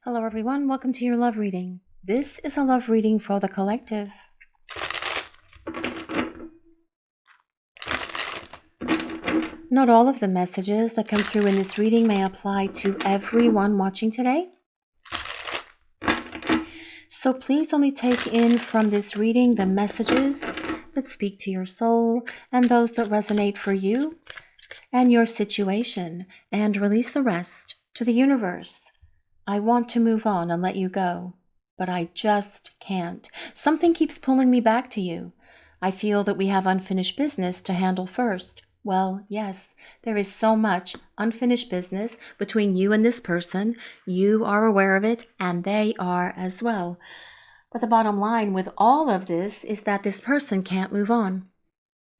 Hello everyone, welcome to your love reading. This is a love reading for the collective. Not all of the messages that come through in this reading may apply to everyone watching today. So please only take in from this reading the messages that speak to your soul and those that resonate for you and your situation, and release the rest to the universe. I want to move on and let you go, but I just can't. Something keeps pulling me back to you. I feel that we have unfinished business to handle first. Well, yes, there is so much unfinished business between you and this person. You are aware of it, and they are as well. But the bottom line with all of this is that this person can't move on.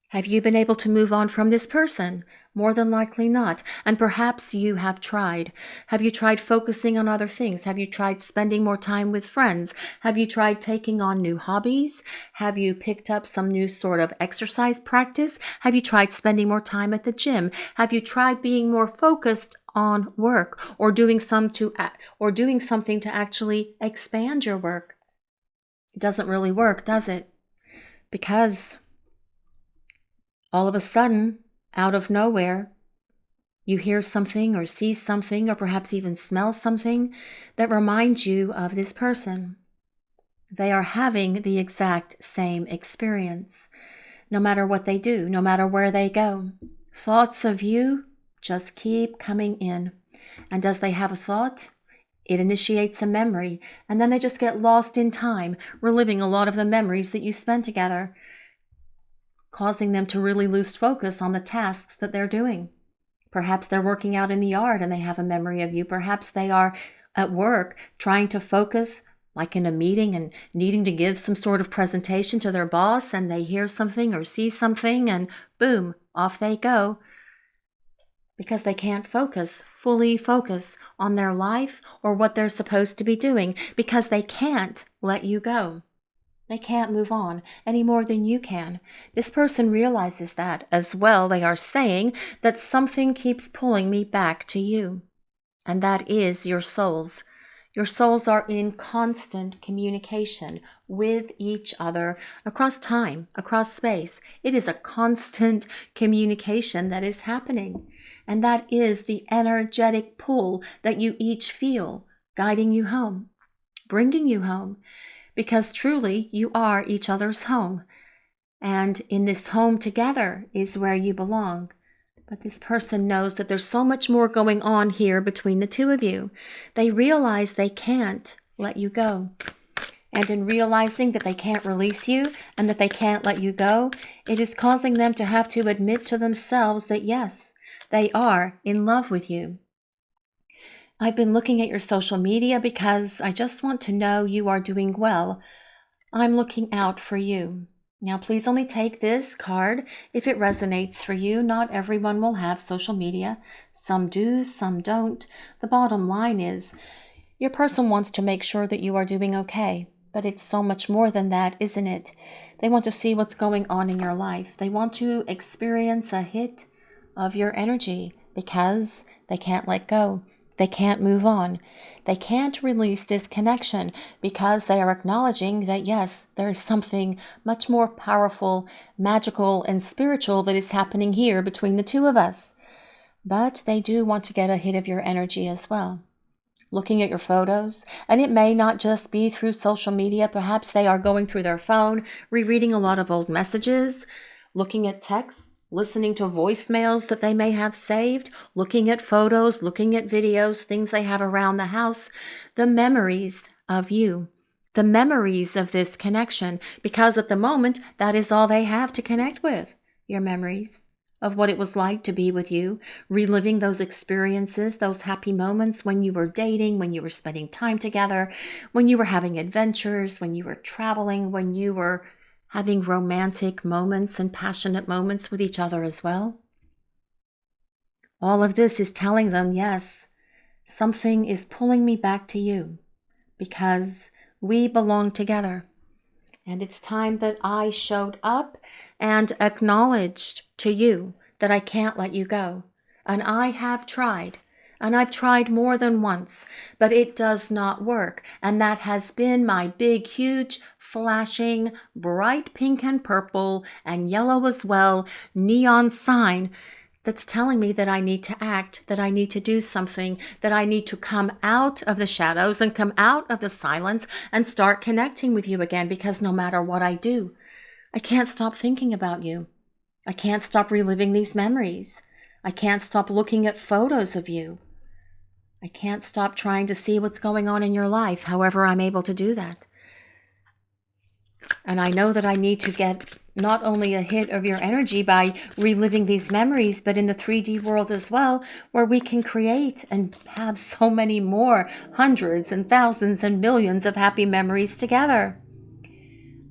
Have you been able to move on from this person? More than likely not. And perhaps you have tried. Have you tried focusing on other things? Have you tried spending more time with friends? Have you tried taking on new hobbies? Have you picked up some new sort of exercise practice? Have you tried spending more time at the gym? Have you tried being more focused on work or doing something to actually expand your work? It doesn't really work, does it? Because all of a sudden, out of nowhere, you hear something or see something or perhaps even smell something that reminds you of this person. They are having the exact same experience, no matter what they do, no matter where they go. Thoughts of you just keep coming in. And as they have a thought, it initiates a memory, and then they just get lost in time, reliving a lot of the memories that you spent together, causing them to really lose focus on the tasks that they're doing. Perhaps they're working out in the yard and they have a memory of you. Perhaps they are at work trying to focus, like in a meeting, and needing to give some sort of presentation to their boss, and they hear something or see something and boom, off they go, because they can't fully focus on their life or what they're supposed to be doing, because they can't let you go. They can't move on any more than you can. This person realizes that as well. They are saying that something keeps pulling me back to you. And that is your souls. Your souls are in constant communication with each other across time, across space. It is a constant communication that is happening. And that is the energetic pull that you each feel, guiding you home, bringing you home. Because truly, you are each other's home. And in this home together is where you belong. But this person knows that there's so much more going on here between the two of you. They realize they can't let you go. And in realizing that they can't release you and that they can't let you go, it is causing them to have to admit to themselves that yes, they are in love with you. I've been looking at your social media because I just want to know you are doing well. I'm looking out for you. Now, please only take this card if it resonates for you. Not everyone will have social media. Some do, some don't. The bottom line is your person wants to make sure that you are doing okay. But it's so much more than that, isn't it? They want to see what's going on in your life. They want to experience a hit of your energy because they can't let go. They can't move on. They can't release this connection because they are acknowledging that, yes, there is something much more powerful, magical, and spiritual that is happening here between the two of us. But they do want to get a hit of your energy as well. Looking at your photos, and it may not just be through social media. Perhaps they are going through their phone, rereading a lot of old messages, looking at texts, listening to voicemails that they may have saved, looking at photos, looking at videos, things they have around the house, the memories of you, the memories of this connection, because at the moment, that is all they have to connect with, your memories of what it was like to be with you, reliving those experiences, those happy moments when you were dating, when you were spending time together, when you were having adventures, when you were traveling, when you were having romantic moments and passionate moments with each other as well. All of this is telling them, yes, something is pulling me back to you because we belong together. And it's time that I showed up and acknowledged to you that I can't let you go. And I have tried. And I've tried more than once, but it does not work. And that has been my big, huge, flashing, bright pink and purple and yellow as well, neon sign that's telling me that I need to act, that I need to do something, that I need to come out of the shadows and come out of the silence and start connecting with you again, because no matter what I do, I can't stop thinking about you. I can't stop reliving these memories. I can't stop looking at photos of you. I can't stop trying to see what's going on in your life, however I'm able to do that. And I know that I need to get not only a hit of your energy by reliving these memories, but in the 3D world as well, where we can create and have so many more hundreds and thousands and millions of happy memories together.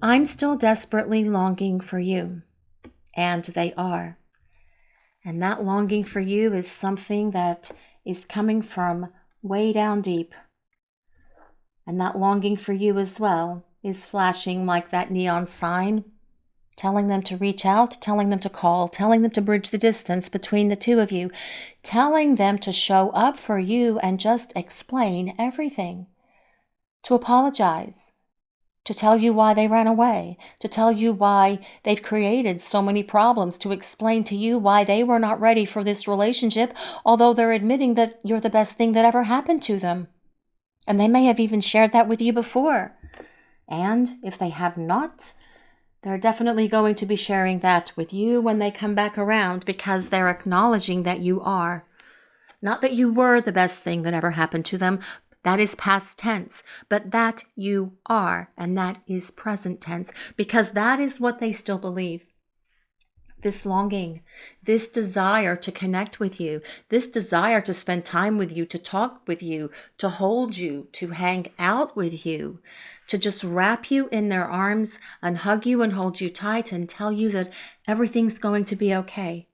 I'm still desperately longing for you, and they are. And that longing for you is something that is coming from way down deep. And that longing for you as well is flashing like that neon sign, telling them to reach out, telling them to call, telling them to bridge the distance between the two of you, telling them to show up for you and just explain everything, to apologize, to tell you why they ran away, to tell you why they've created so many problems, to explain to you why they were not ready for this relationship, although they're admitting that you're the best thing that ever happened to them. And they may have even shared that with you before. And if they have not, they're definitely going to be sharing that with you when they come back around, because they're acknowledging that you are. Not that you were the best thing that ever happened to them. That is past tense, but that you are, and that is present tense, because that is what they still believe. This longing, this desire to connect with you, this desire to spend time with you, to talk with you, to hold you, to hang out with you, to just wrap you in their arms and hug you and hold you tight and tell you that everything's going to be okay.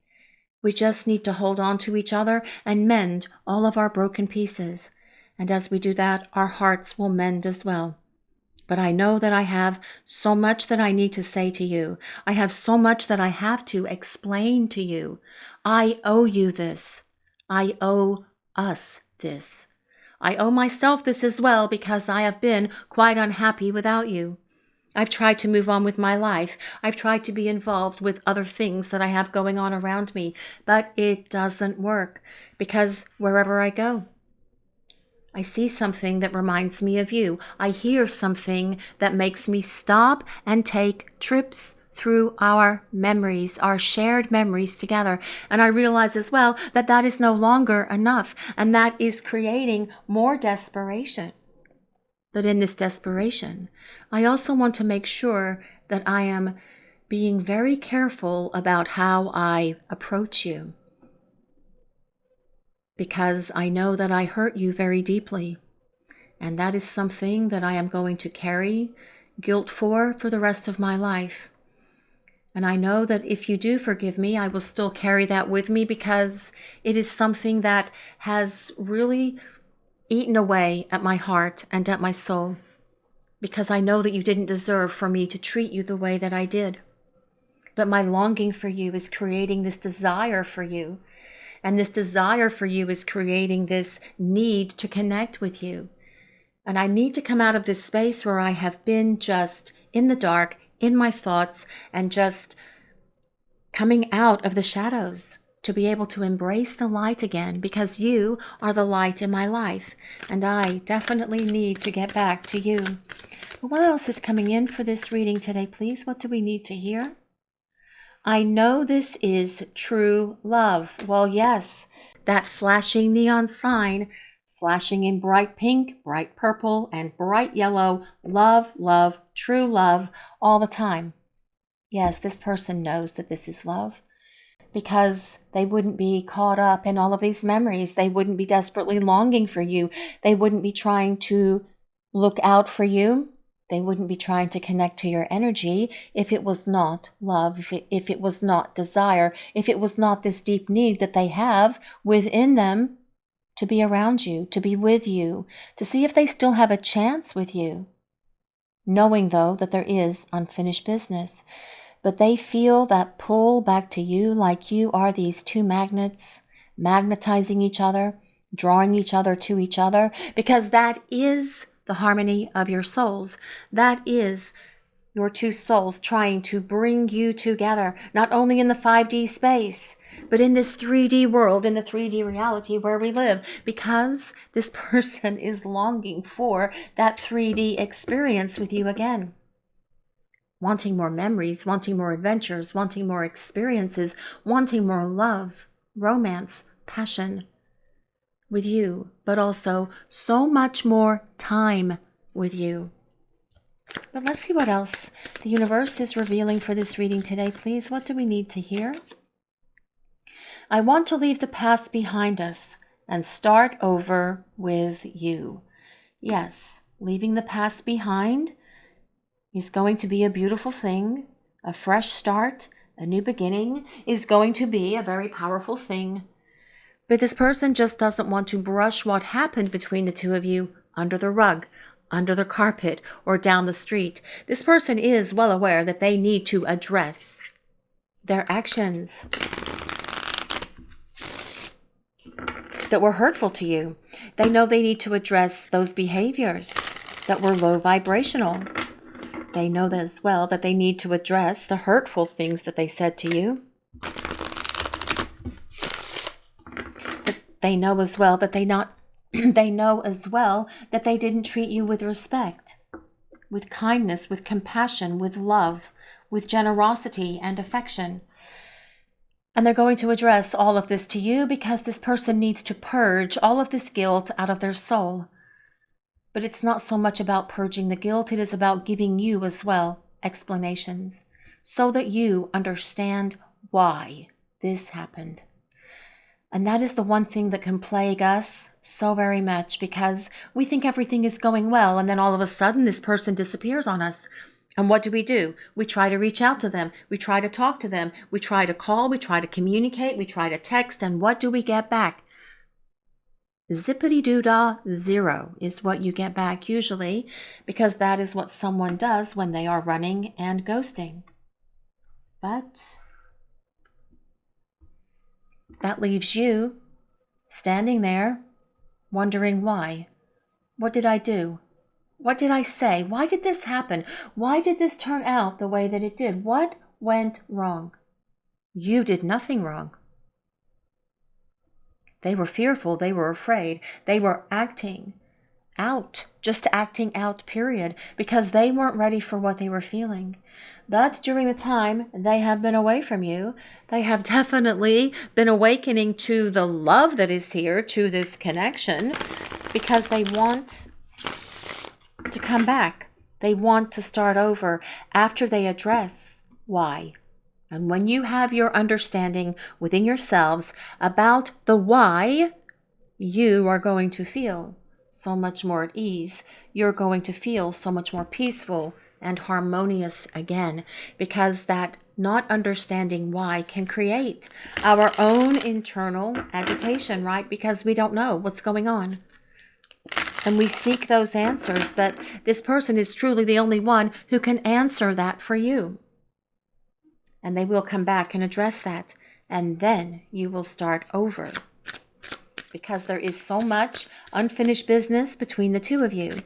We just need to hold on to each other and mend all of our broken pieces. And as we do that, our hearts will mend as well. But I know that I have so much that I need to say to you. I have so much that I have to explain to you. I owe you this. I owe us this. I owe myself this as well, because I have been quite unhappy without you. I've tried to move on with my life. I've tried to be involved with other things that I have going on around me, but it doesn't work, because wherever I go, I see something that reminds me of you. I hear something that makes me stop and take trips through our memories, our shared memories together. And I realize as well that that is no longer enough, and that is creating more desperation. But in this desperation, I also want to make sure that I am being very careful about how I approach you, because I know that I hurt you very deeply, and that is something that I am going to carry guilt for the rest of my life. And I know that if you do forgive me, I will still carry that with me, because it is something that has really eaten away at my heart and at my soul, because I know that you didn't deserve for me to treat you the way that I did. But my longing for you is creating this desire for you. And this desire for you is creating this need to connect with you. And I need to come out of this space where I have been just in the dark, in my thoughts, and just coming out of the shadows to be able to embrace the light again, because you are the light in my life. And I definitely need to get back to you. But what else is coming in for this reading today, please? What do we need to hear? I know this is true love. Well, yes, that flashing neon sign, flashing in bright pink, bright purple, and bright yellow. Love, love, true love, all the time. Yes, this person knows that this is love, because they wouldn't be caught up in all of these memories. They wouldn't be desperately longing for you. They wouldn't be trying to look out for you. They wouldn't be trying to connect to your energy if it was not love, if it was not desire, if it was not this deep need that they have within them to be around you, to be with you, to see if they still have a chance with you. Knowing, though, that there is unfinished business. But they feel that pull back to you, like you are these two magnets, magnetizing each other, drawing each other to each other, because that is the harmony of your souls. That is your two souls trying to bring you together, not only in the 5D space, but in this 3D world, in the 3D reality where we live, because this person is longing for that 3D experience with you again. Wanting more memories, wanting more adventures, wanting more experiences, wanting more love, romance, passion with you, but also so much more time with you. But let's see what else the universe is revealing for this reading today, please. What do we need to hear? I want to leave the past behind us and start over with you. Yes, leaving the past behind is going to be a beautiful thing. A fresh start, a new beginning is going to be a very powerful thing. But this person just doesn't want to brush what happened between the two of you under the rug, under the carpet, or down the street. This person is well aware that they need to address their actions that were hurtful to you. They know they need to address those behaviors that were low vibrational. They know as well that they need to address the hurtful things that they said to you. They know as well that they know as well that they didn't treat you with respect, with kindness, with compassion, with love, with generosity and affection. And they're going to address all of this to you because this person needs to purge all of this guilt out of their soul. But it's not so much about purging the guilt, it is about giving you as well explanations so that you understand why this happened. And that is the one thing that can plague us so very much, because we think everything is going well, and then all of a sudden this person disappears on us. And what do? We try to reach out to them. We try to talk to them. We try to call. We try to communicate. We try to text. And what do we get back? Zippity-doo-dah, 0 is what you get back usually, because that is what someone does when they are running and ghosting. But that leaves you standing there wondering why. What did I do? What did I say? Why did this happen? Why did this turn out the way that it did? What went wrong? You did nothing wrong. They were fearful. They were afraid. They were acting out, just acting out, period, because they weren't ready for what they were feeling. But during the time they have been away from you, they have definitely been awakening to the love that is here, to this connection, because they want to come back. They want to start over after they address why. And when you have your understanding within yourselves about the why, you are going to feel so much more at ease. You're going to feel so much more peaceful and harmonious again, because that not understanding why can create our own internal agitation, right? Because we don't know what's going on. And we seek those answers, but this person is truly the only one who can answer that for you. And they will come back and address that. And then you will start over. Because there is so much unfinished business between the two of you.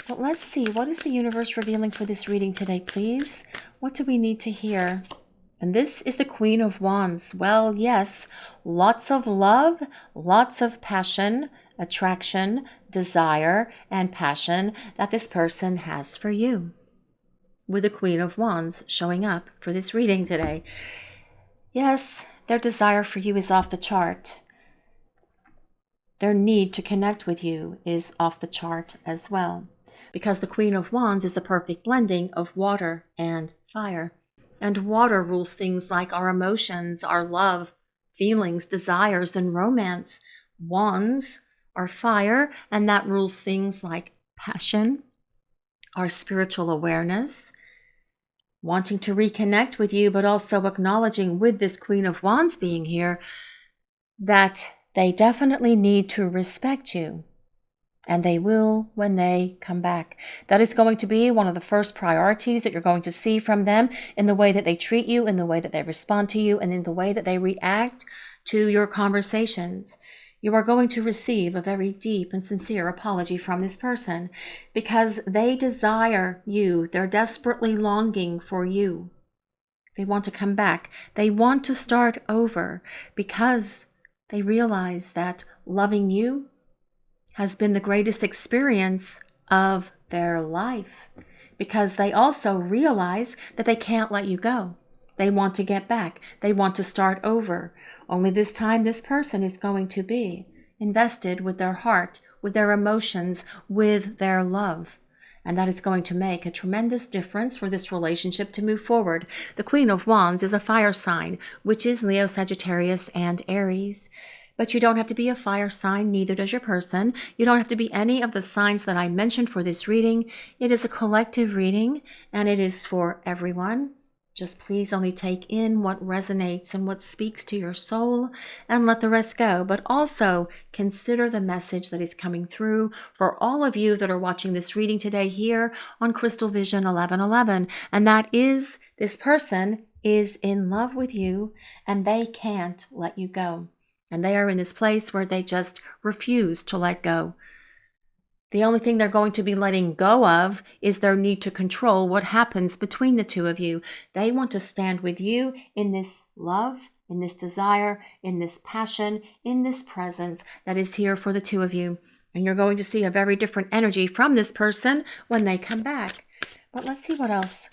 But let's see, what is the universe revealing for this reading today, please? What do we need to hear? And this is the Queen of Wands. Well, yes, lots of love, lots of passion, attraction, desire, and passion that this person has for you. With the Queen of Wands showing up for this reading today. Yes, their desire for you is off the chart. Their need to connect with you is off the chart as well, because the Queen of Wands is the perfect blending of water and fire. And water rules things like our emotions, our love, feelings, desires, and romance. Wands are fire, and that rules things like passion, our spiritual awareness, wanting to reconnect with you, but also acknowledging with this Queen of Wands being here that they definitely need to respect you, and they will when they come back. That is going to be one of the first priorities that you're going to see from them, in the way that they treat you, in the way that they respond to you, and in the way that they react to your conversations. you are going to receive a very deep and sincere apology from this person because they desire you. They're desperately longing for you. They want to come back. They want to start over because they realize that loving you has been the greatest experience of their life, because they also realize that they can't let you go. They want to get back. They want to start over. Only this time, this person is going to be invested with their heart, with their emotions, with their love. And that is going to make a tremendous difference for this relationship to move forward. The Queen of Wands is a fire sign, which is Leo, Sagittarius, and Aries. But you don't have to be a fire sign, neither does your person. You don't have to be any of the signs that I mentioned for this reading. It is a collective reading, and it is for everyone. Just please only take in what resonates and what speaks to your soul and let the rest go. But also consider the message that is coming through for all of you that are watching this reading today here on Crystal Vision 1111. And that is, this person is in love with you and they can't let you go. And they are in this place where they just refuse to let go. The only thing they're going to be letting go of is their need to control what happens between the two of you. They want to stand with you in this love, in this desire, in this passion, in this presence that is here for the two of you. And you're going to see a very different energy from this person when they come back. But let's see what else.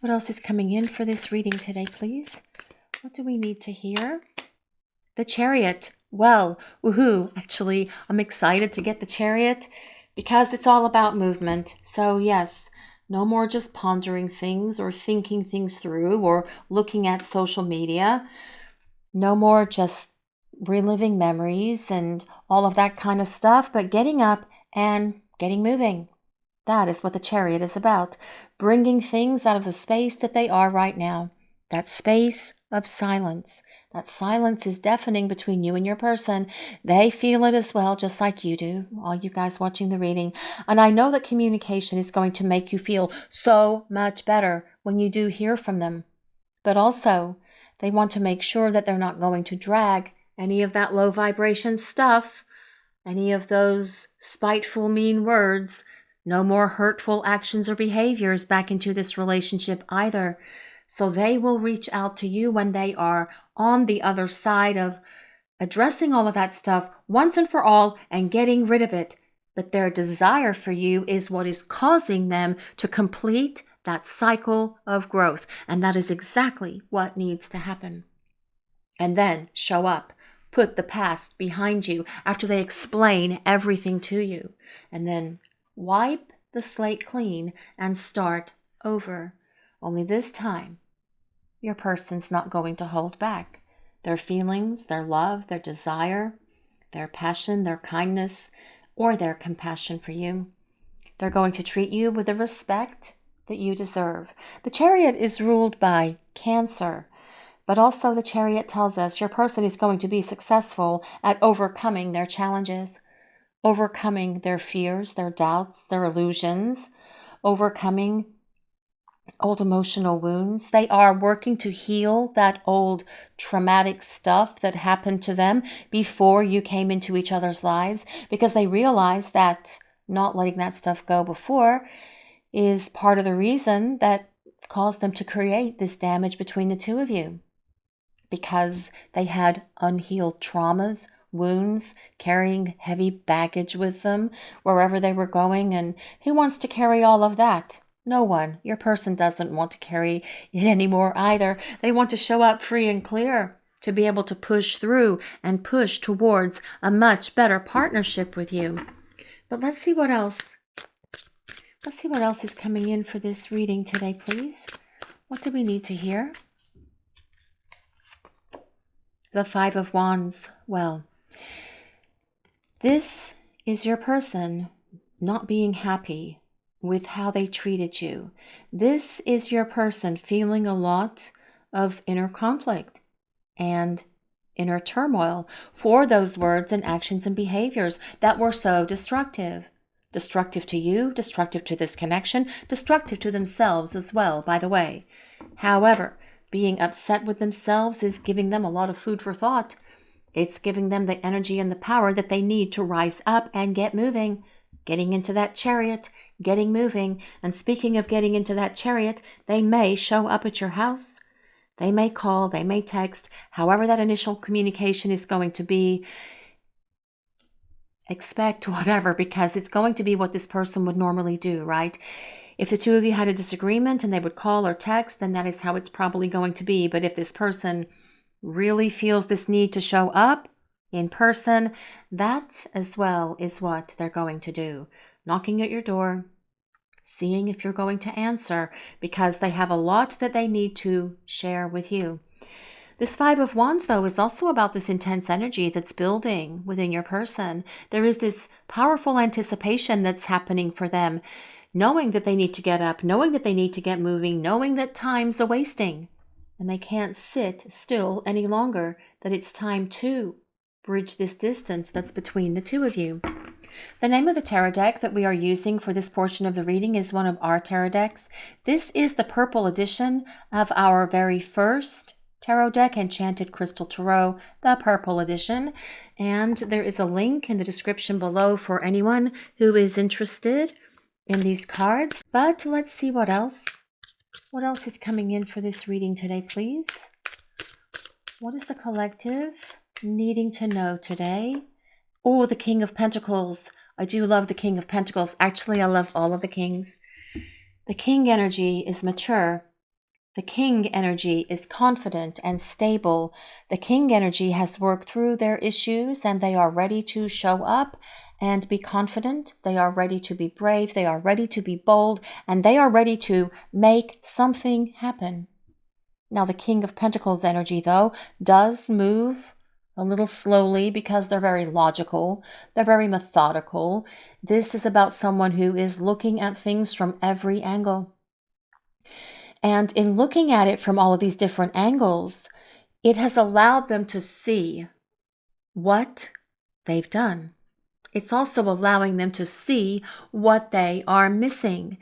What else is coming in for this reading today, please? What do we need to hear? The Chariot. Well, woohoo. Actually, I'm excited to get the Chariot because it's all about movement. So yes, no more just pondering things or thinking things through or looking at social media. No more just reliving memories and all of that kind of stuff, but getting up and getting moving. That is what the Chariot is about. Bringing things out of the space that they are right now. That space of silence. That silence is deafening between you and your person. They feel it as well, just like you do, all you guys watching the reading. And I know that communication is going to make you feel so much better when you do hear from them. But also, they want to make sure that they're not going to drag any of that low vibration stuff, any of those spiteful, mean words, no more hurtful actions or behaviors back into this relationship either. So they will reach out to you when they are on the other side of addressing all of that stuff once and for all and getting rid of it. But their desire for you is what is causing them to complete that cycle of growth. And that is exactly what needs to happen. And then show up. Put the past behind you after they explain everything to you. And then wipe the slate clean and start over. Only this time, your person's not going to hold back. Their feelings, their love, their desire, their passion, their kindness, or their compassion for you. They're going to treat you with the respect that you deserve. The Chariot is ruled by Cancer, but also the Chariot tells us your person is going to be successful at overcoming their challenges, overcoming their fears, their doubts, their illusions, overcoming old emotional wounds. They are working to heal that old traumatic stuff that happened to them before you came into each other's lives, because they realize that not letting that stuff go before is part of the reason that caused them to create this damage between the two of you, because they had unhealed traumas, wounds, carrying heavy baggage with them wherever they were going. And who wants to carry all of that? No one. Your person doesn't want to carry it anymore either. They want to show up free and clear, to be able to push through and push towards a much better partnership with you. But let's see what else. Let's see what else is coming in for this reading today, please. What do we need to hear? The Five of Wands. Well, this is your person not being happy with how they treated you. This is your person feeling a lot of inner conflict and inner turmoil for those words and actions and behaviors that were so destructive. Destructive to you, destructive to this connection, destructive to themselves as well, by the way. However, being upset with themselves is giving them a lot of food for thought. It's giving them the energy and the power that they need to rise up and get moving, getting into that chariot, getting moving. And speaking of getting into that chariot, they may show up at your house. They may call, they may text, however that initial communication is going to be. Expect whatever, because it's going to be what this person would normally do, right? If the two of you had a disagreement and they would call or text, then that is how it's probably going to be. But if this person really feels this need to show up in person, that as well is what they're going to do. Knocking at your door, seeing if you're going to answer, because they have a lot that they need to share with you. This Five of Wands, though, is also about this intense energy that's building within your person. There is this powerful anticipation that's happening for them, knowing that they need to get up, knowing that they need to get moving, knowing that time's a-wasting. And they can't sit still any longer, that it's time to bridge this distance that's between the two of you. The name of the tarot deck that we are using for this portion of the reading is one of our tarot decks. This is the purple edition of our very first tarot deck, Enchanted Crystal Tarot, the purple edition. And there is a link in the description below for anyone who is interested in these cards. But let's see what else. What else is coming in for this reading today, please? What is the collective needing to know today? Oh, the King of Pentacles. I do love the King of Pentacles. Actually, I love all of the kings. The King energy is mature. The King energy is confident and stable. The King energy has worked through their issues and they are ready to show up and be confident. They are ready to be brave. They are ready to be bold, and they are ready to make something happen. Now, the King of Pentacles energy, though, does move a little slowly because they're very logical. They're very methodical. This is about someone who is looking at things from every angle. And in looking at it from all of these different angles, it has allowed them to see what they've done. It's also allowing them to see what they are missing.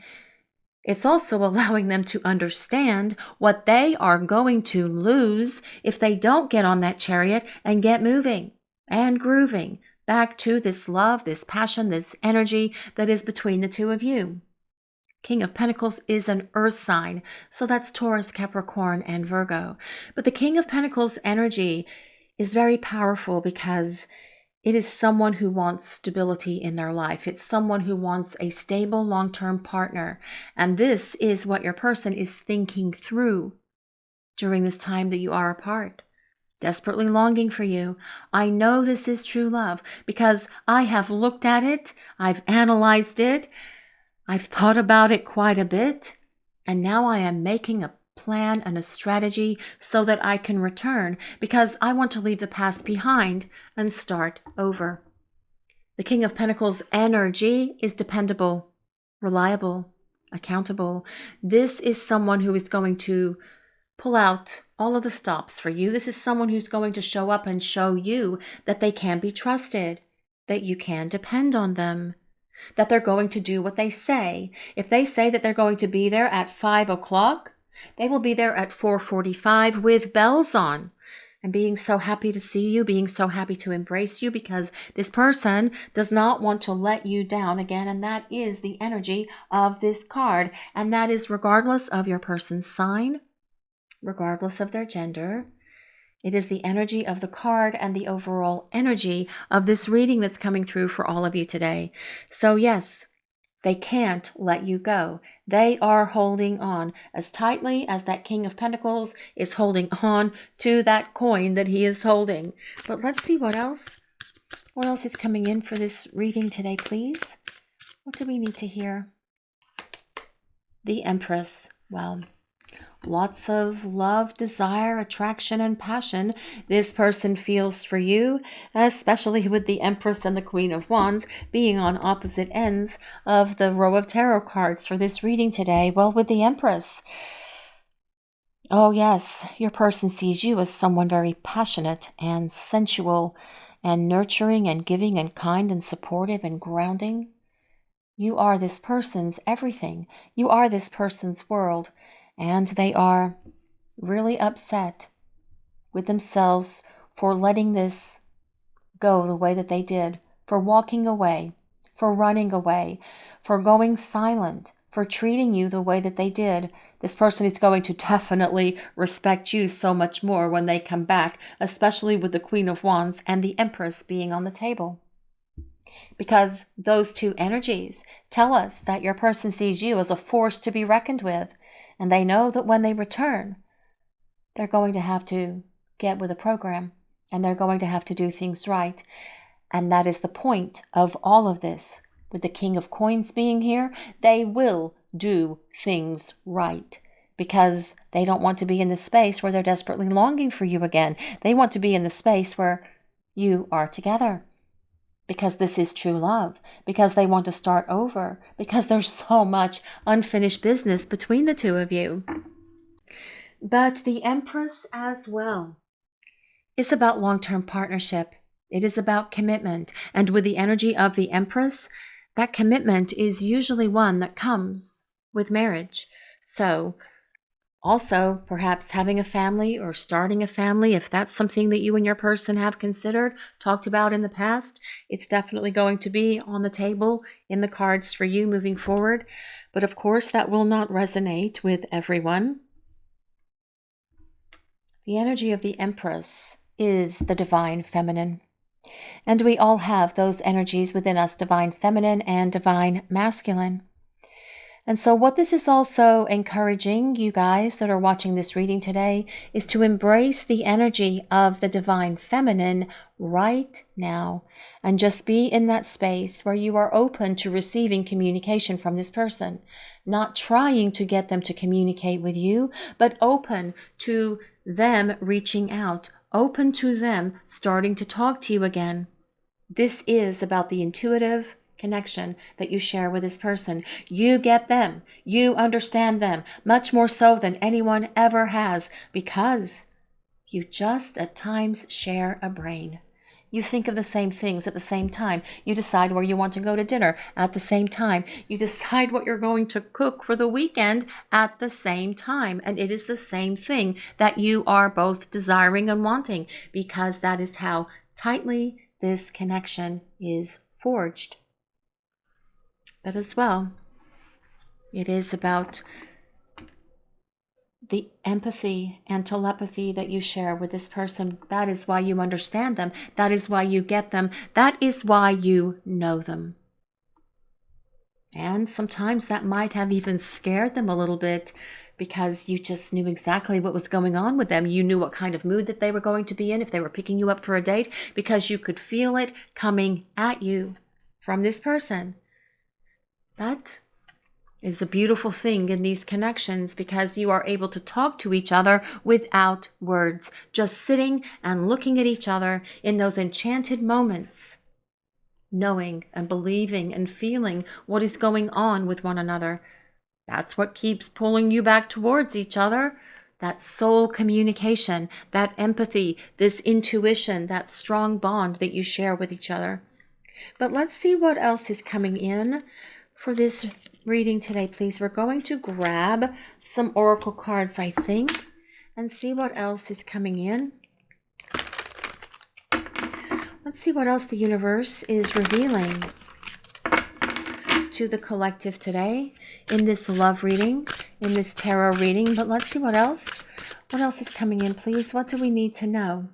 It's also allowing them to understand what they are going to lose if they don't get on that chariot and get moving and grooving back to this love, this passion, this energy that is between the two of you. King of Pentacles is an earth sign, so that's Taurus, Capricorn, and Virgo. But the King of Pentacles energy is very powerful because it is someone who wants stability in their life. It's someone who wants a stable long-term partner. And this is what your person is thinking through during this time that you are apart. Desperately longing for you. I know this is true love because I have looked at it. I've analyzed it. I've thought about it quite a bit. And now I am making a plan and a strategy so that I can return, because I want to leave the past behind and start over. The King of Pentacles energy is dependable, reliable, accountable. This is someone who is going to pull out all of the stops for you. This is someone who's going to show up and show you that they can be trusted, that you can depend on them, that they're going to do what they say. If they say that they're going to be there at 5 o'clock, they will be there at 4:45 with bells on and being so happy to see you, being so happy to embrace you, because this person does not want to let you down again. And that is the energy of this card. And that is regardless of your person's sign, regardless of their gender. It is the energy of the card and the overall energy of this reading that's coming through for all of you today. So yes, they can't let you go. They are holding on as tightly as that King of Pentacles is holding on to that coin that he is holding. But let's see what else. What else is coming in for this reading today, please? What do we need to hear? The Empress. Well, lots of love, desire, attraction, and passion this person feels for you, especially with the Empress and the Queen of Wands being on opposite ends of the row of tarot cards for this reading today. Well, with the Empress, oh yes, your person sees you as someone very passionate and sensual and nurturing and giving and kind and supportive and grounding. You are this person's everything. You are this person's world. And they are really upset with themselves for letting this go the way that they did, for walking away, for running away, for going silent, for treating you the way that they did. This person is going to definitely respect you so much more when they come back, especially with the Queen of Wands and the Empress being on the table. Because those two energies tell us that your person sees you as a force to be reckoned with, and they know that when they return, they're going to have to get with the program, and they're going to have to do things right. And that is the point of all of this. With the King of Coins being here, they will do things right, because they don't want to be in the space where they're desperately longing for you again. They want to be in the space where you are together, because this is true love, because they want to start over, because there's so much unfinished business between the two of you. But the Empress as well is about long-term partnership. It is about commitment. And with the energy of the Empress, that commitment is usually one that comes with marriage. So also perhaps having a family or starting a family, if that's something that you and your person have considered, talked about in the past, it's definitely going to be on the table in the cards for you moving forward. But of course, that will not resonate with everyone. The energy of the Empress is the divine feminine. And we all have those energies within us, divine feminine and divine masculine. And so what this is also encouraging you guys that are watching this reading today is to embrace the energy of the divine feminine right now, and just be in that space where you are open to receiving communication from this person, not trying to get them to communicate with you, but open to them reaching out, open to them starting to talk to you again. This is about the intuitive connection that you share with this person. You get them. You understand them much more so than anyone ever has, because you just at times share a brain. You think of the same things at the same time. You decide where you want to go to dinner at the same time. You decide what you're going to cook for the weekend at the same time. And it is the same thing that you are both desiring and wanting, because that is how tightly this connection is forged. But as well, it is about the empathy and telepathy that you share with this person. That is why you understand them. That is why you get them. That is why you know them. And sometimes that might have even scared them a little bit, because you just knew exactly what was going on with them. You knew what kind of mood that they were going to be in if they were picking you up for a date, because you could feel it coming at you from this person. That is a beautiful thing in these connections, because you are able to talk to each other without words, just sitting and looking at each other in those enchanted moments, knowing and believing and feeling what is going on with one another. That's what keeps pulling you back towards each other. That soul communication, that empathy, this intuition, that strong bond that you share with each other. But let's see what else is coming in for this reading today, please. We're going to grab some oracle cards, I think, and see what else is coming in. Let's see what else the universe is revealing to the collective today in this love reading, in this tarot reading. But let's see what else is coming in, please. What do we need to know?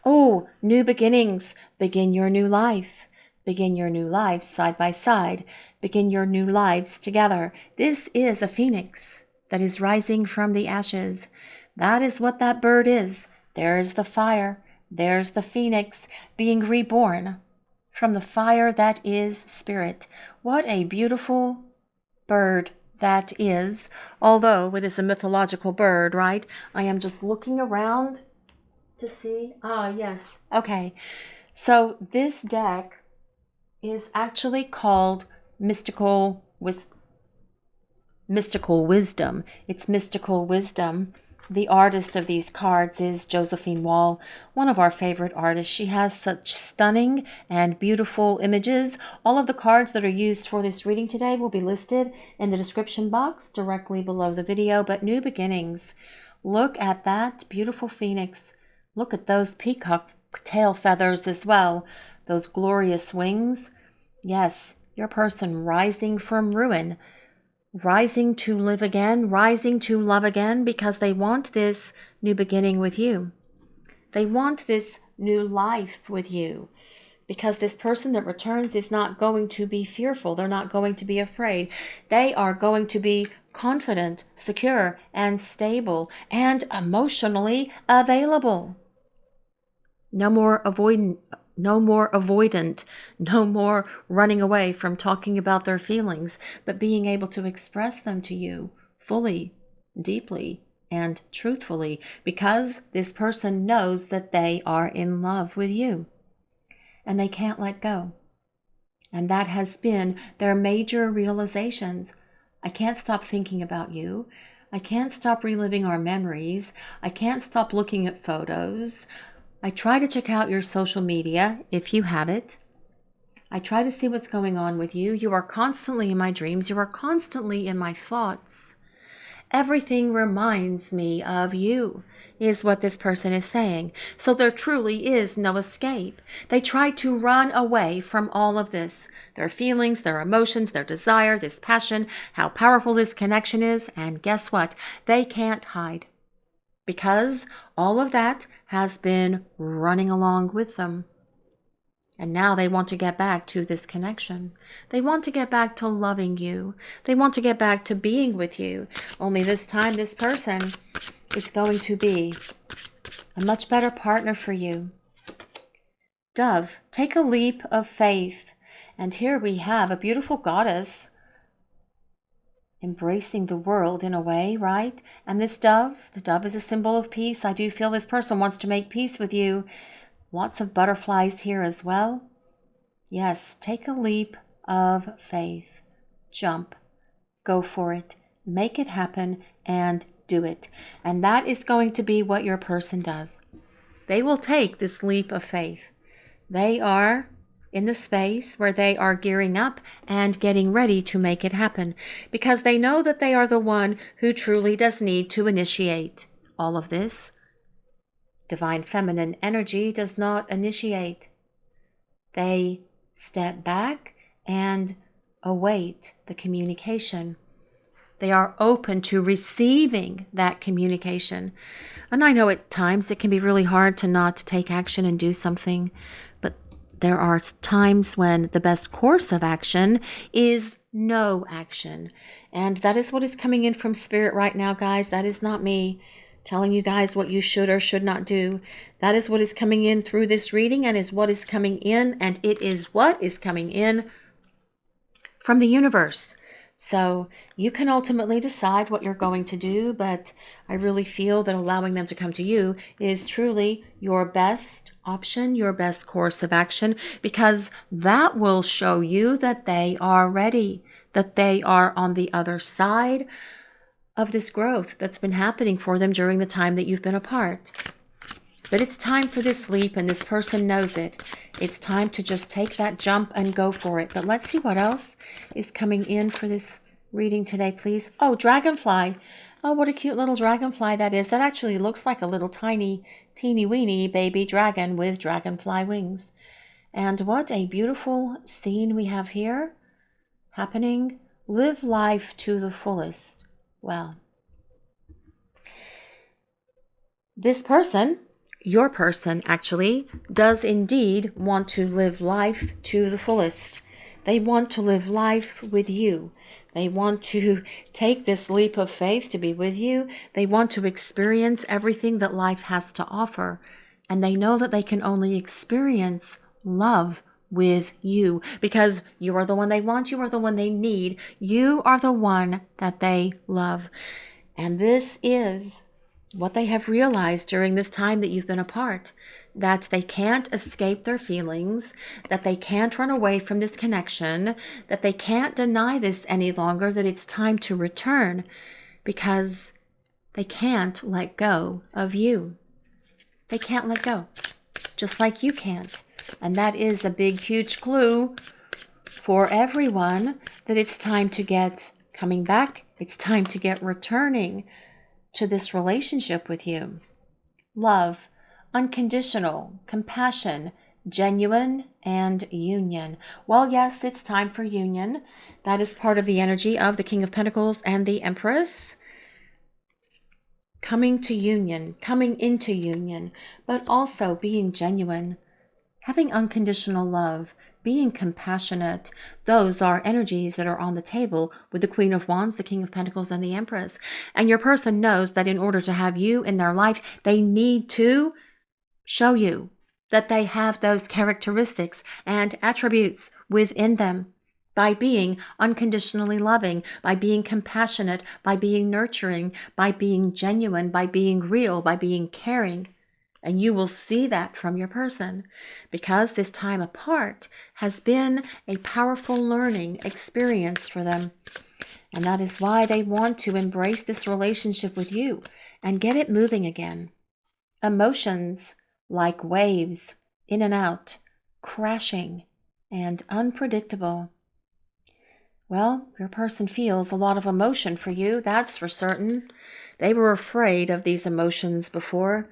Oh, new beginnings. Begin your new life. Begin your new lives side by side. Begin your new lives together. This is a phoenix that is rising from the ashes. That is what that bird is. There's the fire. There's the phoenix being reborn from the fire that is spirit. What a beautiful bird that is. Although it is a mythological bird, right? I am just looking around to see. Ah, yes. Okay. So this deck is actually called Mystical Wisdom. It's Mystical Wisdom. The artist of these cards is Josephine Wall, one of our favorite artists. She has such stunning and beautiful images. All of the cards that are used for this reading today will be listed in the description box directly below the video. But new beginnings. Look at that beautiful phoenix. Look at those peacock tail feathers as well, those glorious wings. Yes, your person rising from ruin, rising to live again, rising to love again, because they want this new beginning with you. They want this new life with you, because this person that returns is not going to be fearful. They're not going to be afraid. They are going to be confident, secure, and stable, and emotionally available. No more avoidant, no more running away from talking about their feelings, but being able to express them to you fully, deeply, and truthfully, because this person knows that they are in love with you and they can't let go. And that has been their major realizations. I can't stop thinking about you. I can't stop reliving our memories. I can't stop looking at photos. I try to check out your social media if you have it. I try to see what's going on with you. You are constantly in my dreams. You are constantly in my thoughts. Everything reminds me of you, is what this person is saying. So there truly is no escape. They try to run away from all of this. Their feelings, their emotions, their desire, this passion, how powerful this connection is. And guess what? They can't hide, because all of that has been running along with them. And now they want to get back to this connection. They want to get back to loving you. They want to get back to being with you. Only this time, this person is going to be a much better partner for you. Dove, take a leap of faith. And here we have a beautiful goddess embracing the world in a way, right? And this dove, the dove is a symbol of peace. I do feel this person wants to make peace with you. Lots of butterflies here as well. Yes, take a leap of faith. Jump. Go for it. Make it happen and do it. And that is going to be what your person does. They will take this leap of faith. They are in the space where they are gearing up and getting ready to make it happen, because they know that they are the one who truly does need to initiate all of this. Divine feminine energy does not initiate. They step back and await the communication. They are open to receiving that communication. And I know at times it can be really hard to not take action and do something, but there are times when the best course of action is no action. And that is what is coming in from Spirit right now, guys. That is not me telling you guys what you should or should not do. That is what is coming in through this reading, and is what is coming in, and it is what is coming in from the universe. So you can ultimately decide what you're going to do, but I really feel that allowing them to come to you is truly your best option, your best course of action, because that will show you that they are ready, that they are on the other side of this growth that's been happening for them during the time that you've been apart. But it's time for this leap, and this person knows it. It's time to just take that jump and go for it. But let's see what else is coming in for this reading today, please. Oh, dragonfly. Oh, what a cute little dragonfly that is. That actually looks like a little tiny, teeny weeny baby dragon with dragonfly wings. And what a beautiful scene we have here happening. Live life to the fullest. Well, this person, your person actually, does indeed want to live life to the fullest. They want to live life with you. They want to take this leap of faith to be with you. They want to experience everything that life has to offer. And they know that they can only experience love with you, because you are the one they want. You are the one they need. You are the one that they love. And this is what they have realized during this time that you've been apart, that they can't escape their feelings, that they can't run away from this connection, that they can't deny this any longer, that it's time to return, because they can't let go of you. They can't let go, just like you can't. And that is a big, huge clue for everyone that it's time to get coming back. It's time to get returning to this relationship with you. Love, unconditional, compassion, genuine, and union. Well, yes, it's time for union. That is part of the energy of the King of Pentacles and the Empress. Coming to union, coming into union, but also being genuine, having unconditional love, being compassionate. Those are energies that are on the table with the Queen of Wands, the King of Pentacles, and the Empress. And your person knows that in order to have you in their life, they need to show you that they have those characteristics and attributes within them by being unconditionally loving, by being compassionate, by being nurturing, by being genuine, by being real, by being caring. And you will see that from your person, because this time apart has been a powerful learning experience for them. And that is why they want to embrace this relationship with you and get it moving again. Emotions like waves, in and out, crashing, and unpredictable. Well, your person feels a lot of emotion for you, that's for certain. They were afraid of these emotions before,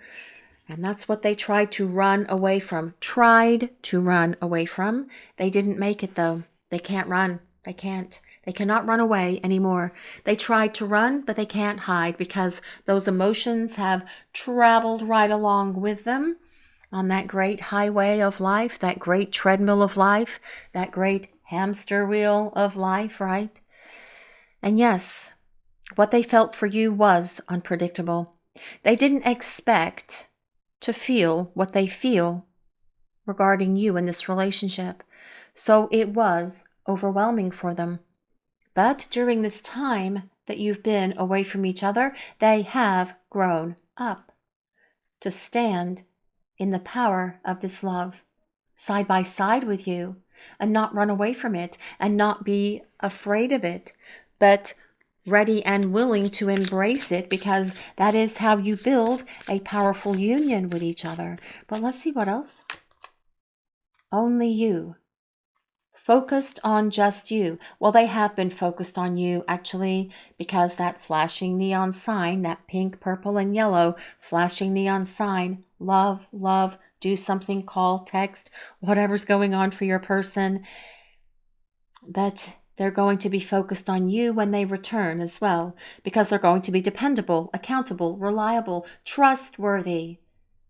and that's what they tried to run away from. Tried to run away from. They didn't make it, though. They can't run. They can't. They cannot run away anymore. They tried to run, but they can't hide because those emotions have traveled right along with them on that great highway of life, that great treadmill of life, that great hamster wheel of life, right? And yes, what they felt for you was unpredictable. They didn't expect to feel what they feel regarding you in this relationship. So it was overwhelming for them. But during this time that you've been away from each other, they have grown up to stand in the power of this love, side by side with you, and not run away from it and not be afraid of it, but ready and willing to embrace it, because that is how you build a powerful union with each other. But let's see what else. Only you. Focused on just you. Well, they have been focused on you, actually, because that flashing neon sign, that pink, purple, and yellow flashing neon sign, love, love, do something, call, text, whatever's going on for your person. But they're going to be focused on you when they return as well, because they're going to be dependable, accountable, reliable, trustworthy.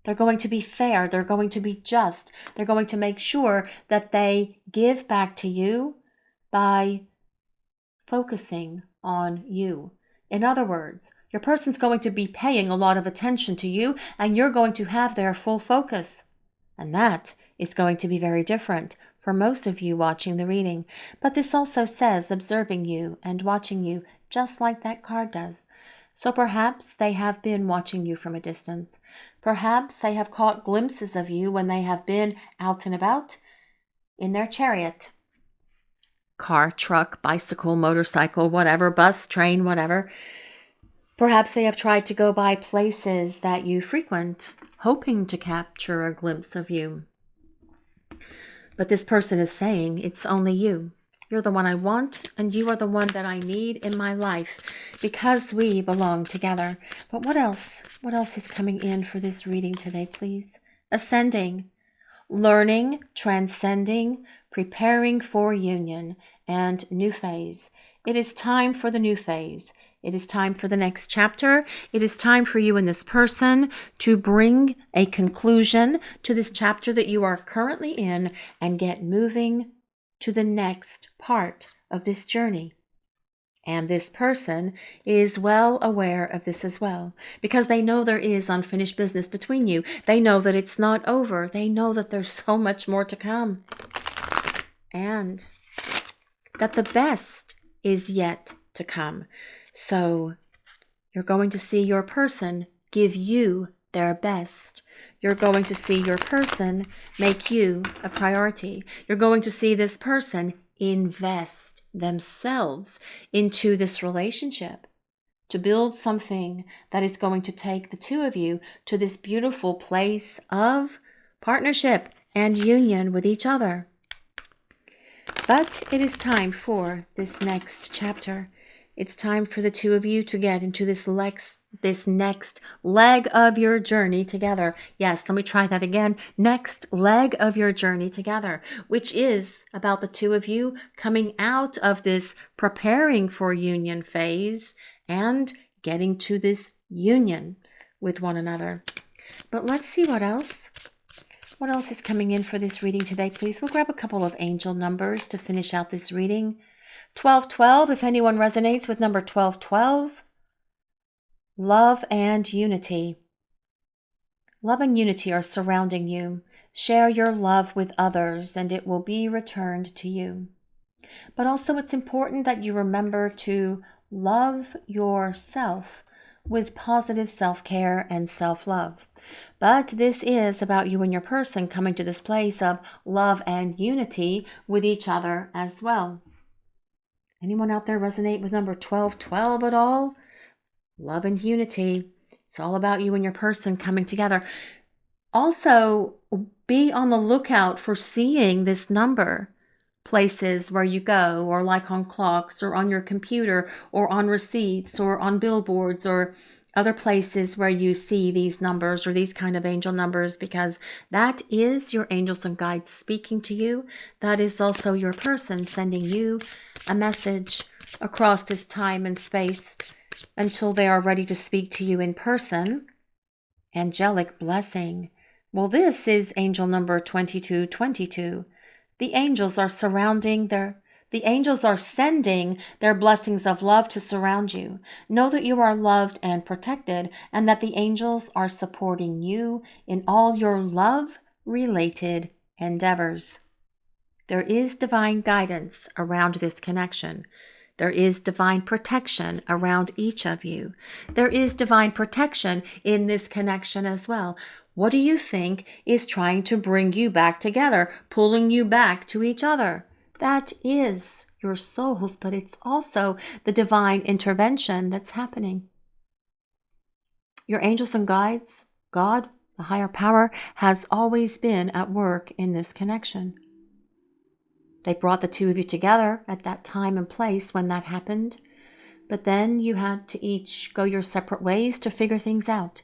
They're going to be fair. They're going to be just. They're going to make sure that they give back to you by focusing on you. In other words, your person's going to be paying a lot of attention to you, and you're going to have their full focus. And that is going to be very different for most of you watching the reading. But this also says observing you and watching you, just like that card does. So perhaps they have been watching you from a distance. Perhaps they have caught glimpses of you when they have been out and about in their chariot. Car, truck, bicycle, motorcycle, whatever, bus, train, whatever. Perhaps they have tried to go by places that you frequent, hoping to capture a glimpse of you. But this person is saying, it's only you. You're the one I want, and you are the one that I need in my life, because we belong together. But what else? What else is coming in for this reading today, please? Ascending, learning, transcending, preparing for union, and new phase. It is time for the new phase. It is time for the next chapter. It is time for you and this person to bring a conclusion to this chapter that you are currently in and get moving to the next part of this journey. And this person is well aware of this as well, because they know there is unfinished business between you. They know that it's not over. They know that there's so much more to come. And that the best is yet to come. So you're going to see your person give you their best. You're going to see your person make you a priority. You're going to see this person invest themselves into this relationship to build something that is going to take the two of you to this beautiful place of partnership and union with each other. But it is time for this next chapter. It's time for the two of you to get into this next leg of your journey together. Yes, let me try that again. Next leg of your journey together, which is about the two of you coming out of this preparing for union phase and getting to this union with one another. But let's see what else. What else is coming in for this reading today, please? We'll grab a couple of angel numbers to finish out this reading. 1212, if anyone resonates with number 1212. Love and unity. Love and unity are surrounding you. Share your love with others, and it will be returned to you. But also, it's important that you remember to love yourself with positive self-care and self-love. But this is about you and your person coming to this place of love and unity with each other as well. Anyone out there resonate with number 1212 at all? Love and unity. It's all about you and your person coming together. Also, be on the lookout for seeing this number places where you go, or like on clocks, or on your computer, or on receipts, or on billboards, or other places where you see these numbers or these kind of angel numbers, because that is your angels and guides speaking to you. That is also your person sending you a message across this time and space until they are ready to speak to you in person. Angelic blessing. Well, this is angel number 2222. The angels are sending their blessings of love to surround you. Know that you are loved and protected, and that the angels are supporting you in all your love-related endeavors. There is divine guidance around this connection. There is divine protection around each of you. There is divine protection in this connection as well. What do you think is trying to bring you back together, pulling you back to each other? That is your souls, but it's also the divine intervention that's happening. Your angels and guides, God, the higher power, has always been at work in this connection. They brought the two of you together at that time and place when that happened, but then you had to each go your separate ways to figure things out.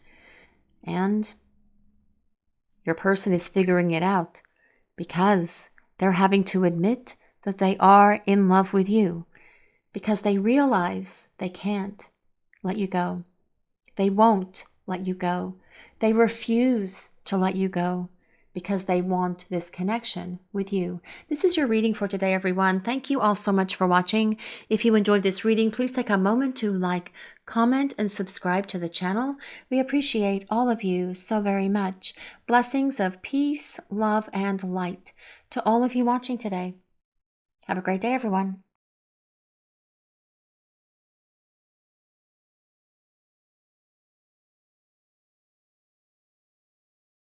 And your person is figuring it out because they're having to admit that they are in love with you, because they realize they can't let you go. They won't let you go. They refuse to let you go because they want this connection with you. This is your reading for today, everyone. Thank you all so much for watching. If you enjoyed this reading, please take a moment to like, comment, and subscribe to the channel. We appreciate all of you so very much. Blessings of peace, love, and light to all of you watching today. Have a great day, everyone.